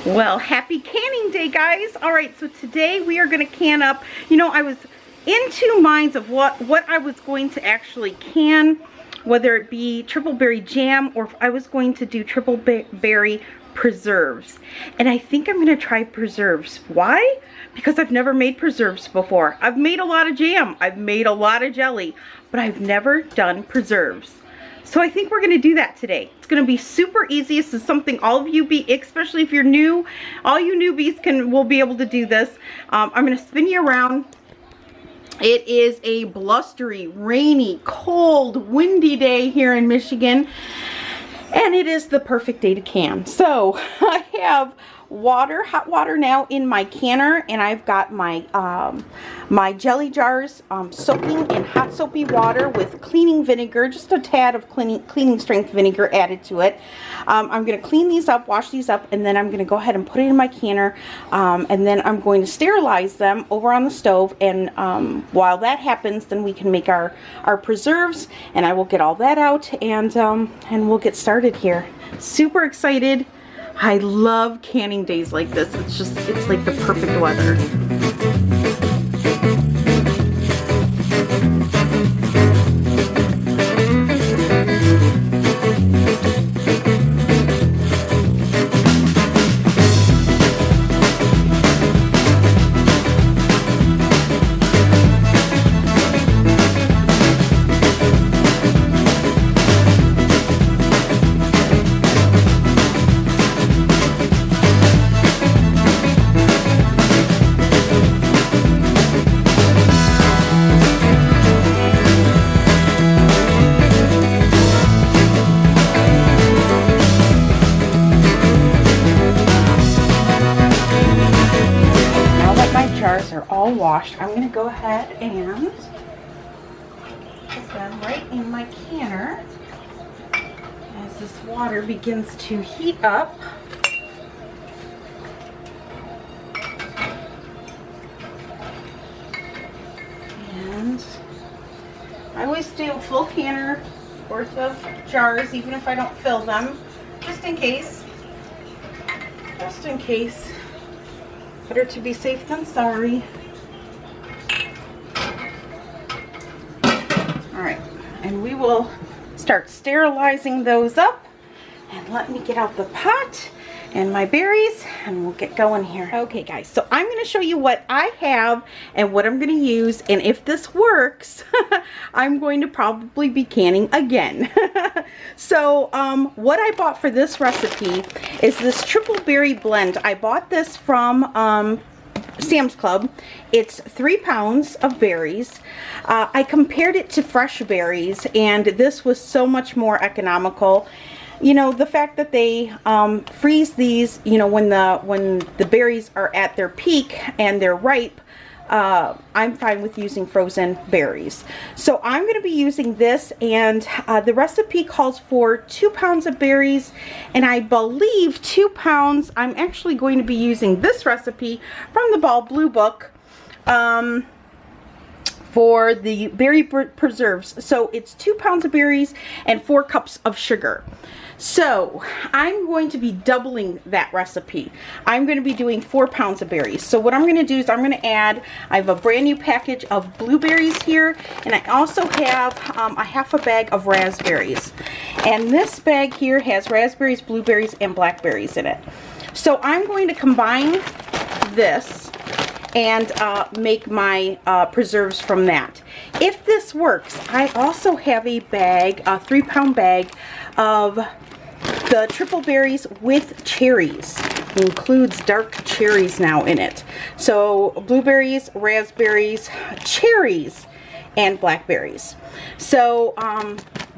Well, happy canning day, guys. All right, so today we are going to can up. You know, I was in two minds of what I was going to actually can, whether it be triple berry jam or if I was going to do triple berry preserves. And I think I'm going to try preserves. Why? Because I've never made preserves before. I've made a lot of jam, I've made a lot of jelly, but I've never done preserves. So I think we're going to do that today. It's going to be super easy. This is something all of you, especially if you're new, all you newbies will be able to do this. I'm going to spin you around. It is a blustery, rainy, cold, windy day here in Michigan, and it is the perfect day to can. So I have hot water now in my canner, and I've got my my jelly jars soaking in hot soapy water with cleaning vinegar, just a tad of cleaning strength vinegar added to it. I'm going to clean these up, wash these up, and then I'm going to go ahead and put it in my canner, and then I'm going to sterilize them over on the stove, and while that happens, then we can make our preserves, and I will get all that out, and we'll get started here. Super excited. I love canning days like this. It's like the perfect weather. Are all washed. I'm going to go ahead and put them right in my canner as this water begins to heat up. And I always do a full canner worth of jars, even if I don't fill them, just in case. Just in case. Better to be safe than sorry. Alright, and we will start sterilizing those up. And let me get out the pot and my berries, and we'll get going here. Okay guys, so I'm going to show you what I have and what I'm going to use, and if this works, I'm going to probably be canning again. So what I bought for this recipe is this triple berry blend. I bought this from Sam's Club. It's 3 pounds of berries. I compared it to fresh berries, and this was so much more economical. You know, the fact that they freeze these, you know, when the berries are at their peak and they're ripe, I'm fine with using frozen berries. So I'm going to be using this, and the recipe calls for 2 pounds of berries, and I believe 2 pounds. I'm actually going to be using this recipe from the Ball Blue Book for the berry preserves. So it's 2 pounds of berries and 4 cups of sugar. So I'm going to be doubling that recipe. I'm going to be doing 4 pounds of berries. So what I'm going to do is I'm going to add, I have a brand new package of blueberries here, and I also have a half a bag of raspberries. And this bag here has raspberries, blueberries, and blackberries in it. So I'm going to combine this and make my preserves from that. If this works, I also have a bag, a 3 pound bag of the triple berries with cherries. It includes dark cherries now in it. So blueberries, raspberries, cherries, and blackberries. So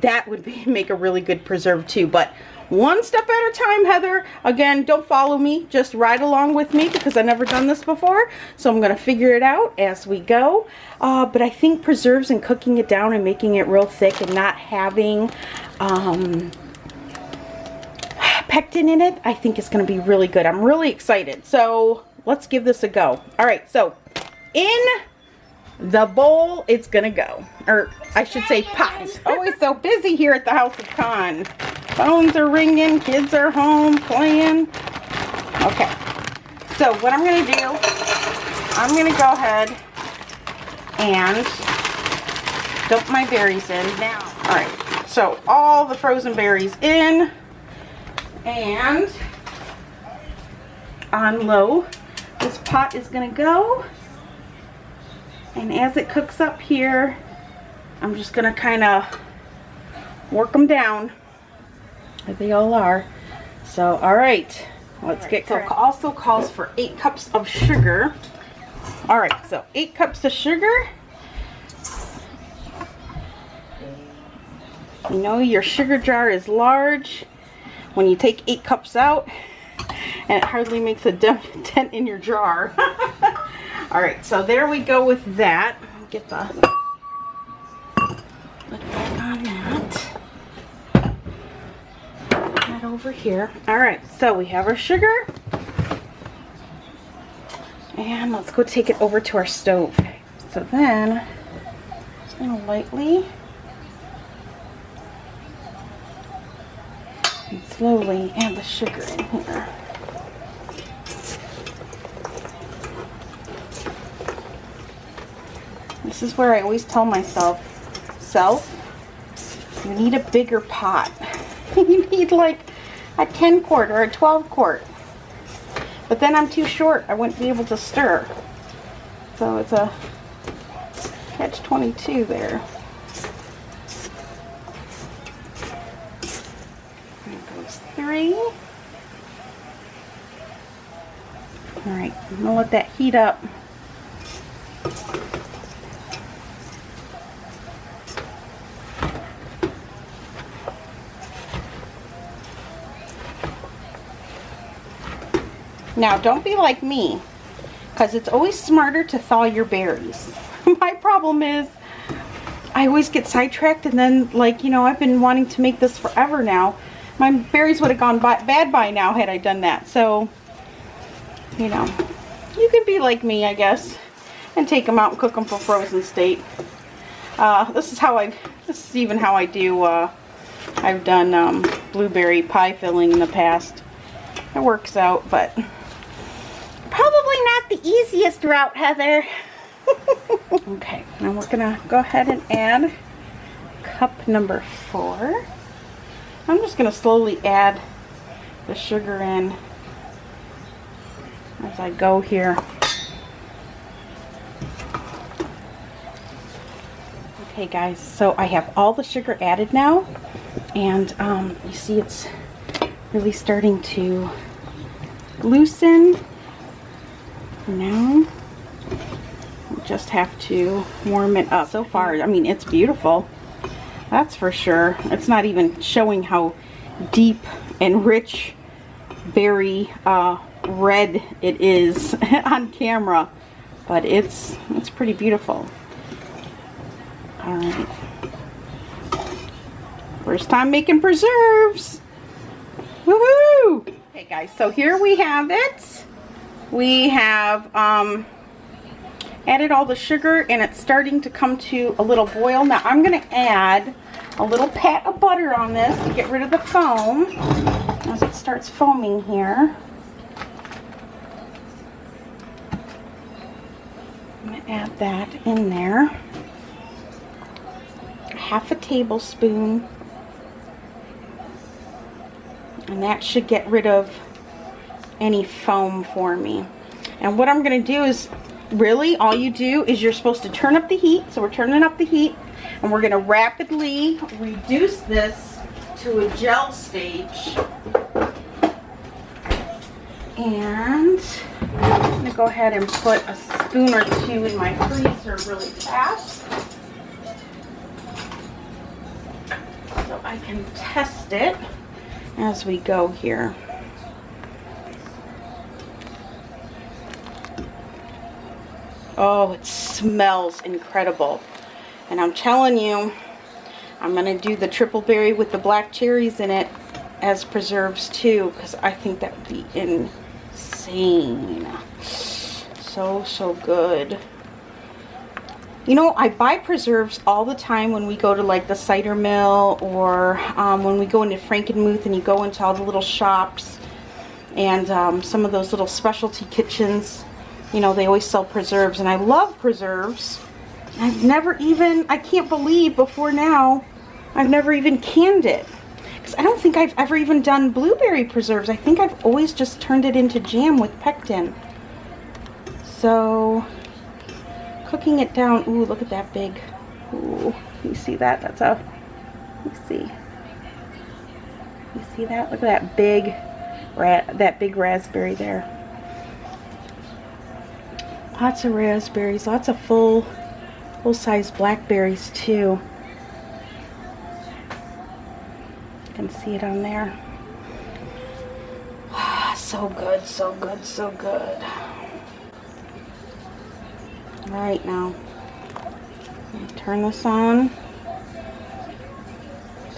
that would make a really good preserve too. But one step at a time, Heather. Again, don't follow me, just ride along with me because I've never done this before. So I'm going to figure it out as we go. But I think preserves and cooking it down and making it real thick and not having pectin in it, I think it's going to be really good. I'm really excited. So let's give this a go. All right, so in the bowl it's going to go. Or I should say pot. It's always so busy here at the House of Con. Phones are ringing, kids are home playing. Okay, so what I'm going to do, I'm going to go ahead and dump my berries in now. All right, so all the frozen berries in, and on low this pot is going to go. And as it cooks up here, I'm just going to kind of work them down, as they all are. So, all right, let's get cracking. So it also calls for 8 cups of sugar. All right, so 8 cups of sugar. You know your sugar jar is large. When you take 8 cups out, and it hardly makes a dent in your jar. All right, so there we go with that. Get the lid back on that. That over here. All right, so we have our sugar. And let's go take it over to our stove. So then, just gonna lightly and slowly add the sugar in here. This is where I always tell myself, you need a bigger pot. You need like a 10 quart or a 12 quart. But then I'm too short. I wouldn't be able to stir. So it's a catch-22 there. There goes 3. Alright, I'm going to let that heat up. Now, don't be like me, because it's always smarter to thaw your berries. My problem is, I always get sidetracked, and then, like, you know, I've been wanting to make this forever now. My berries would have gone bad by now had I done that. So, you know, you can be like me, I guess, and take them out and cook them for frozen state. This is even how I do, I've done blueberry pie filling in the past. It works out, but probably not the easiest route, Heather. Okay, now we're gonna go ahead and add cup number 4. I'm just gonna slowly add the sugar in as I go here. Okay guys, so I have all the sugar added now, and you see it's really starting to loosen. Now we just have to warm it up. So far, I mean, it's beautiful, that's for sure. It's not even showing how deep and rich berry red it is on camera, but it's pretty beautiful. All right, first time making preserves. Woohoo! Okay guys, so here we have it. We have added all the sugar, and it's starting to come to a little boil. Now I'm going to add a little pat of butter on this to get rid of the foam as it starts foaming here. I'm going to add that in there. Half a tablespoon. And that should get rid of any foam for me. And what I'm going to do is, really all you do is you're supposed to turn up the heat. So we're turning up the heat, and we're going to rapidly reduce this to a gel stage. And I'm going to go ahead and put a spoon or 2 in my freezer really fast, so I can test it as we go here. Oh, it smells incredible. And I'm telling you, I'm going to do the triple berry with the black cherries in it as preserves too, because I think that would be insane. So good. You know, I buy preserves all the time when we go to like the cider mill, or when we go into Frankenmuth and you go into all the little shops. and some of those little specialty kitchens, you know, they always sell preserves, and I love preserves. I've never even, I can't believe before now, I've never even canned it. Because I don't think I've ever even done blueberry preserves. I think I've always just turned it into jam with pectin. So, cooking it down, ooh, look at that big, ooh, you see that? That's a, let me see. You see that? Look at that big raspberry there. Lots of raspberries, lots of full-size blackberries too. You can see it on there. So good, so good, so good. All right, now turn this on.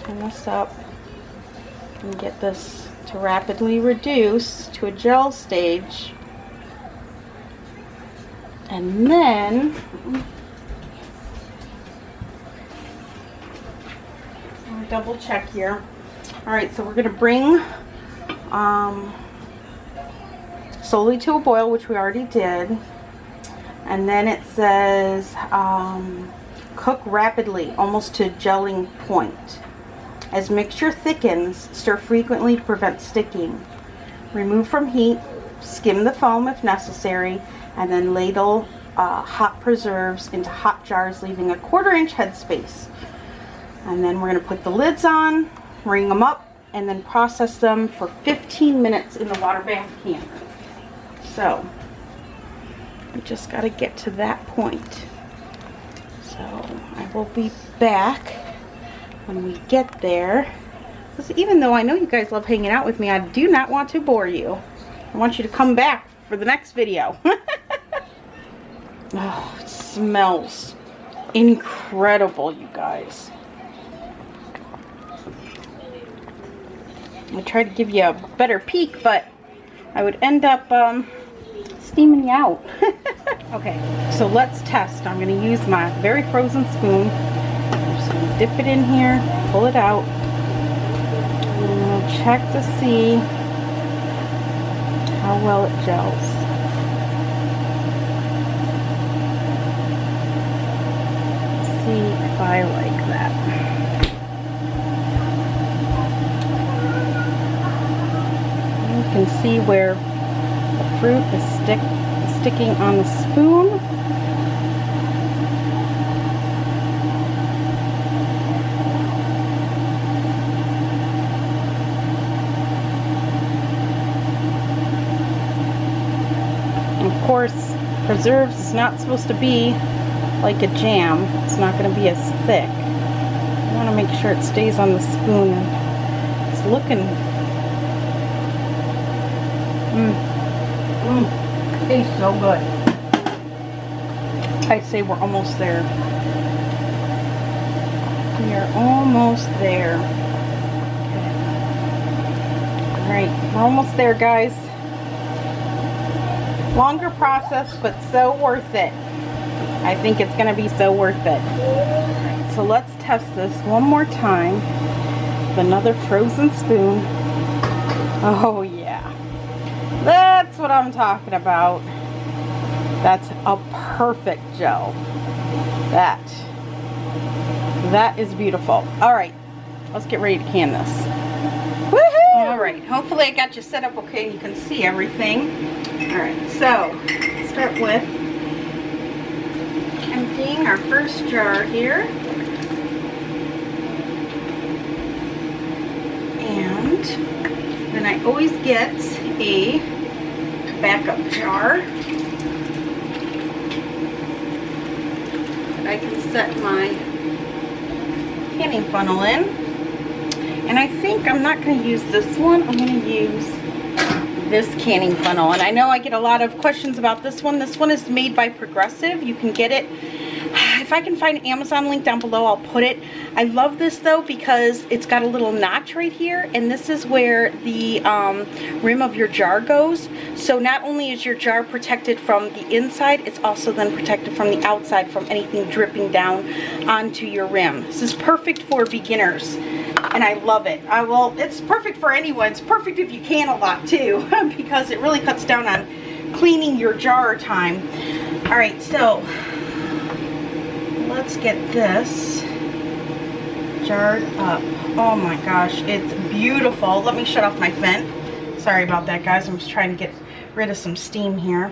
Turn this up and get this to rapidly reduce to a gel stage. And then I'll double check here. All right, so we're going to bring slowly to a boil, which we already did. And then it says cook rapidly, almost to gelling point. As mixture thickens, stir frequently to prevent sticking. Remove from heat, skim the foam if necessary, and then ladle hot preserves into hot jars, leaving a 1/4 inch headspace. And then we're going to put the lids on, ring them up, and then process them for 15 minutes in the water bath can. So, we just got to get to that point. So, I will be back when we get there. Because even though I know you guys love hanging out with me, I do not want to bore you. I want you to come back for the next video. Oh, it smells incredible, you guys. I tried to give you a better peek, but I would end up steaming you out. Okay, so let's test. I'm going to use my very frozen spoon. I'm just going to dip it in here, pull it out, and we'll check to see how well it gels. See if I like that. You can see where the fruit is sticking on the spoon. Of course, preserves is not supposed to be like a jam. It's not going to be as thick. I want to make sure it stays on the spoon. It's looking tastes so good. I say we're almost there. We are almost there. Okay. Alright, we're almost there, guys. Longer process, but so worth it. I think it's going to be so worth it. Alright, so let's test this one more time with another frozen spoon. Oh yeah. That's what I'm talking about. That's a perfect gel. That is beautiful. Alright, let's get ready to can this. Woohoo! Alright, hopefully I got you set up okay and you can see everything. Alright, so start with emptying our first jar here. And then I always get a backup jar that I can set my canning funnel in. And I think I'm not going to use this one. I'm going to use this canning funnel. And I know I get a lot of questions about this one. This one is made by Progressive. You can get it. If I can find an Amazon link down below, I'll put it. I love this though because it's got a little notch right here, and this is where the rim of your jar goes. So not only is your jar protected from the inside, it's also then protected from the outside from anything dripping down onto your rim. This is perfect for beginners. and I love it. It's perfect for anyone. It's perfect if you can a lot too, because it really cuts down on cleaning your jar time. All right, so let's get this jarred up. Oh my gosh, it's beautiful. Let me shut off my vent. Sorry about that, guys. I'm just trying to get rid of some steam here.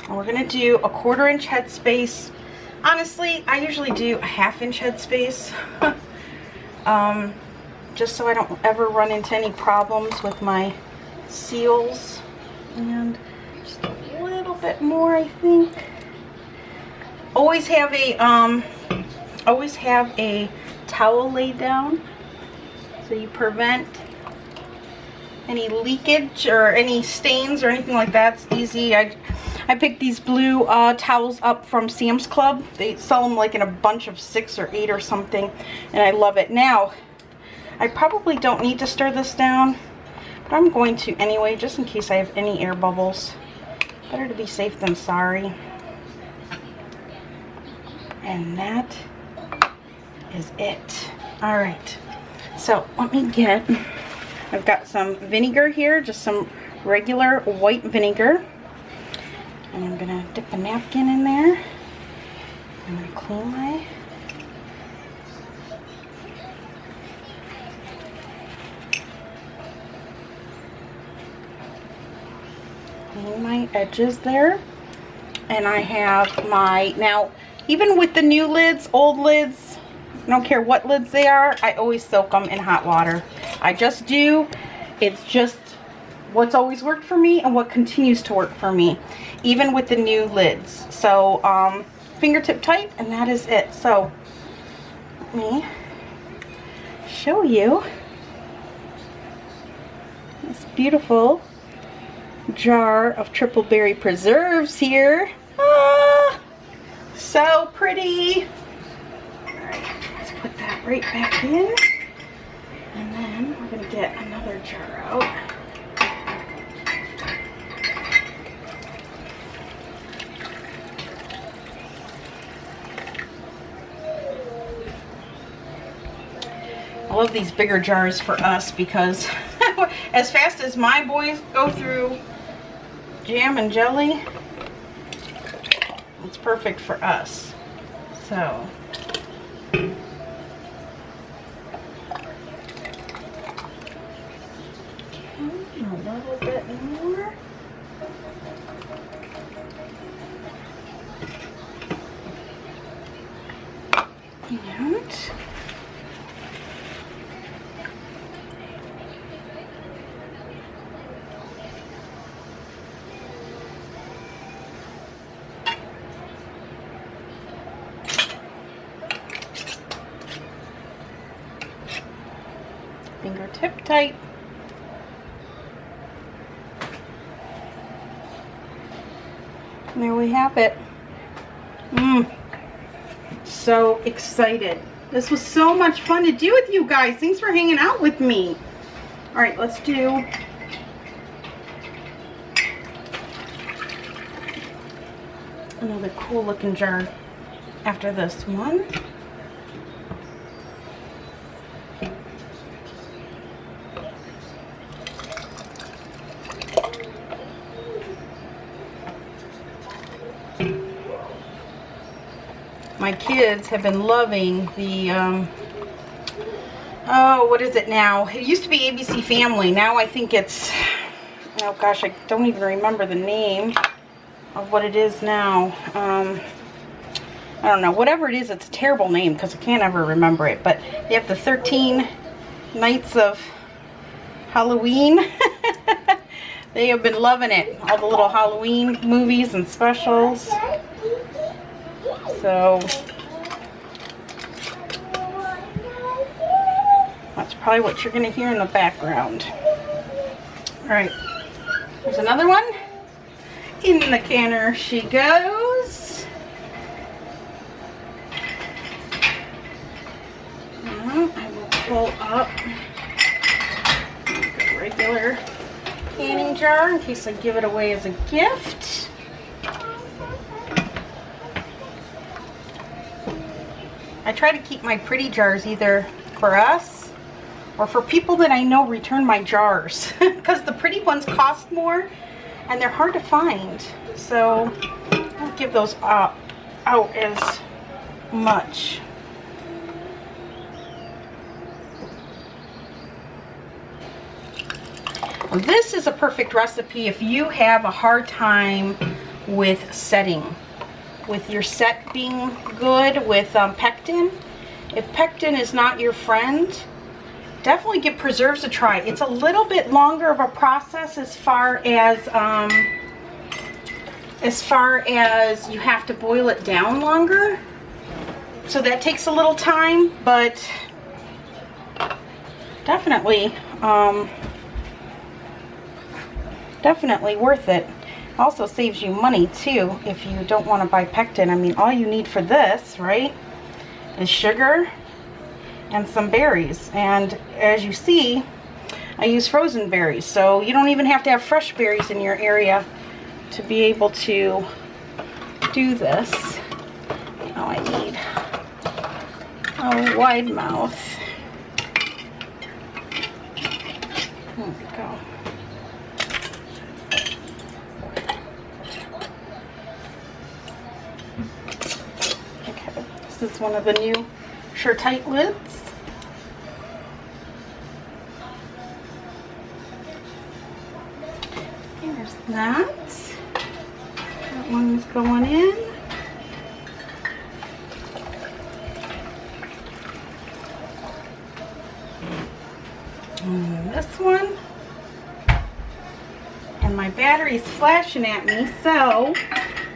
And we're gonna do a 1/4 inch headspace. Honestly, I usually do a 1/2 inch headspace, just so I don't ever run into any problems with my seals. And just a little bit more, I think. Always have a towel laid down so you prevent any leakage or any stains or anything like that. It's easy. I picked these blue towels up from Sam's Club. They sell them like in a bunch of 6 or 8 or something, and I love it. Now, I probably don't need to stir this down, but I'm going to anyway, just in case I have any air bubbles. Better to be safe than sorry. And that is it. All right, so let me I've got some vinegar here, just some regular white vinegar. And I'm gonna dip a napkin in there. I'm gonna clean my edges there. And I have now, even with the new lids, old lids, I don't care what lids they are, I always soak them in hot water. I just do. It's just what's always worked for me and what continues to work for me, even with the new lids. So fingertip tight, and that is it. So let me show you this beautiful jar of triple berry preserves here. Ah, so pretty. All right, let's put that right back in, and then we're gonna get another jar out. I love these bigger jars for us because as fast as my boys go through jam and jelly, it's perfect for us. So a little bit more. And fingertip tight. And there we have it. So excited. This was so much fun to do with you guys. Thanks for hanging out with me. All right, let's do another cool looking jar after this one. My kids have been loving the, oh, what is it now? It used to be ABC Family. Now I think it's, oh gosh, I don't even remember the name of what it is now. I don't know. Whatever it is, it's a terrible name because I can't ever remember it. But they have the 13 Nights of Halloween. They have been loving it. All the little Halloween movies and specials. So that's probably what you're going to hear in the background. All right, there's another one. In the canner she goes. Now I will pull up a regular canning jar in case I give it away as a gift. I try to keep my pretty jars either for us or for people that I know return my jars because the pretty ones cost more and they're hard to find. So I don't give those out as much. This is a perfect recipe if you have a hard time with setting, with your set being good with pectin. If pectin is not your friend, definitely give preserves a try. It's a little bit longer of a process as far as you have to boil it down longer. So that takes a little time, but definitely definitely worth it. Also saves you money too if you don't want to buy pectin. I mean, all you need for this, right, is sugar and some berries. And as you see, I use frozen berries, so you don't even have to have fresh berries in your area to be able to do this. Now I need a wide mouth. There we go. This is one of the new Sure-Tight lids. There's that. That one is going in. And this one. And my battery's flashing at me, so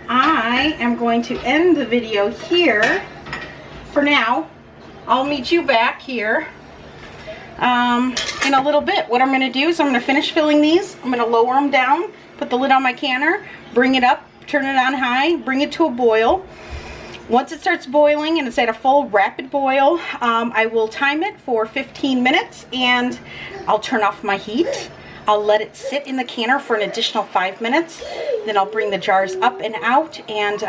I am going to end the video here. For now, I'll meet you back here in a little bit. What I'm going to do is I'm going to finish filling these. I'm going to lower them down, put the lid on my canner, bring it up, turn it on high, bring it to a boil. Once it starts boiling and it's at a full rapid boil, I will time it for 15 minutes and I'll turn off my heat. I'll let it sit in the canner for an additional 5 minutes. Then I'll bring the jars up and out, and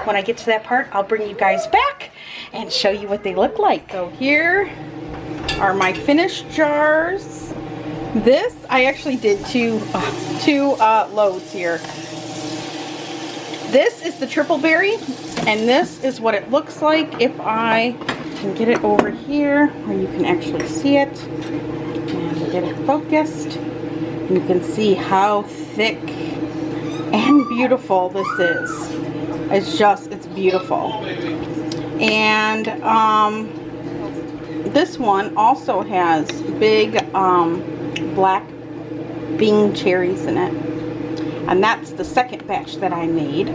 when I get to that part, I'll bring you guys back and show you what they look like. So here are my finished jars. This, I actually did two loads here. This is the triple berry, and this is what it looks like if I can get it over here where you can actually see it and get it focused. You can see how thick and beautiful this is. It's beautiful. And this one also has big black Bing cherries in it. And that's the second batch that I made.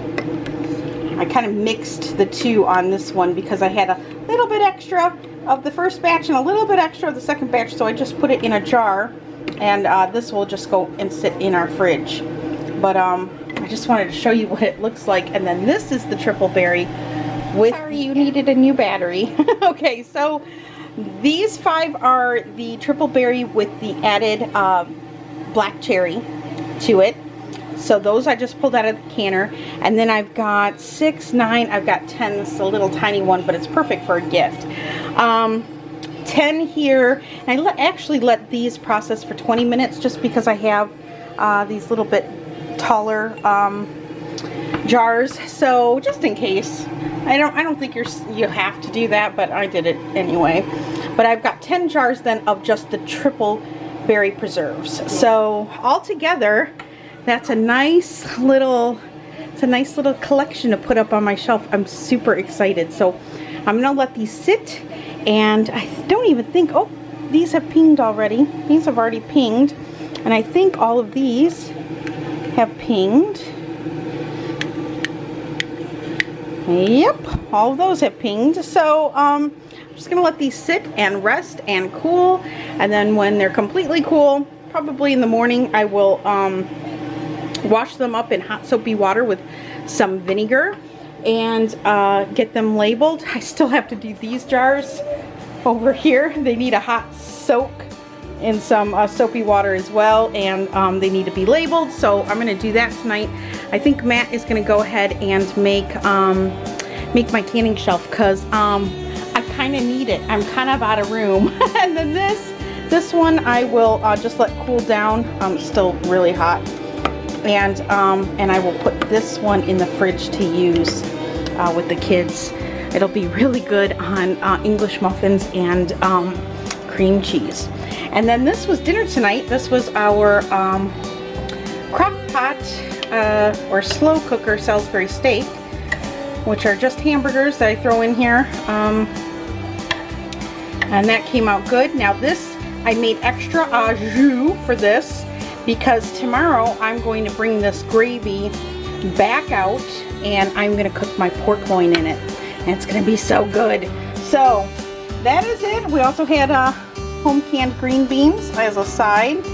I kind of mixed the two on this one because I had a little bit extra of the first batch and a little bit extra of the second batch, so I just put it in a jar. And this will just go and sit in our fridge. But I just wanted to show you what it looks like. And then this is the triple berry with... Sorry, you needed a new battery. Okay, so these 5 are the triple berry with the added black cherry to it. So those I just pulled out of the canner. And then I've got 6, 9, I've got 10. This is a little tiny one, but it's perfect for a gift. 10 here, and I actually let these process for 20 minutes just because I have these little bit taller jars, so just in case. I don't think you have to do that, but I did it anyway. But I've got 10 jars then of just the triple berry preserves. So all together, that's a nice little collection to put up on my shelf. I'm super excited. So I'm gonna let these sit. And I don't even think, oh, these have pinged already. These have already pinged. And I think all of these have pinged. Yep, all of those have pinged. So I'm just going to let these sit and rest and cool. And then when they're completely cool, probably in the morning, I will wash them up in hot soapy water with some vinegar and get them labeled. I still have to do these jars over here. They need a hot soak in some soapy water as well, and they need to be labeled, so I'm going to do that tonight. I think Matt is going to go ahead and make my canning shelf, because I kind of need it. I'm kind of out of room. And then this one I will just let cool down. Still really hot. And I will put this one in the fridge to use with the kids. It'll be really good on English muffins and cream cheese. And then this was dinner tonight. This was our crock pot or slow cooker Salisbury steak, which are just hamburgers that I throw in here. And that came out good. Now this, I made extra au jus for this because tomorrow I'm going to bring this gravy back out and I'm going to cook my pork loin in it. And it's going to be so good. So that is it. We also had home canned green beans as a side.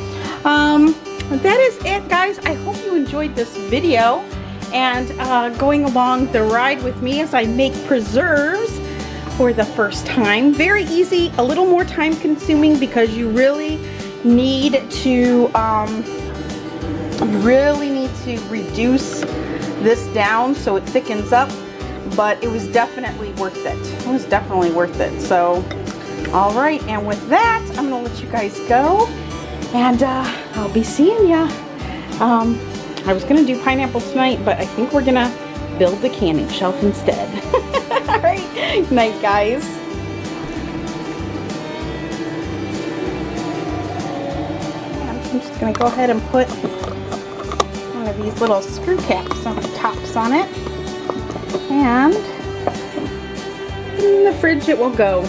That is it, guys. I hope you enjoyed this video and going along the ride with me as I make preserves for the first time. Very easy, a little more time consuming because you really need to reduce this down so it thickens up, but it was definitely worth it. It was definitely worth it. So all right, and with that, I'm gonna let you guys go, and I'll be seeing ya. I was gonna do pineapple tonight, but I think we're gonna build the canning shelf instead. All right, good night, guys. I'm just gonna go ahead and put one of these little screw caps on the tops on it, and in the fridge it will go.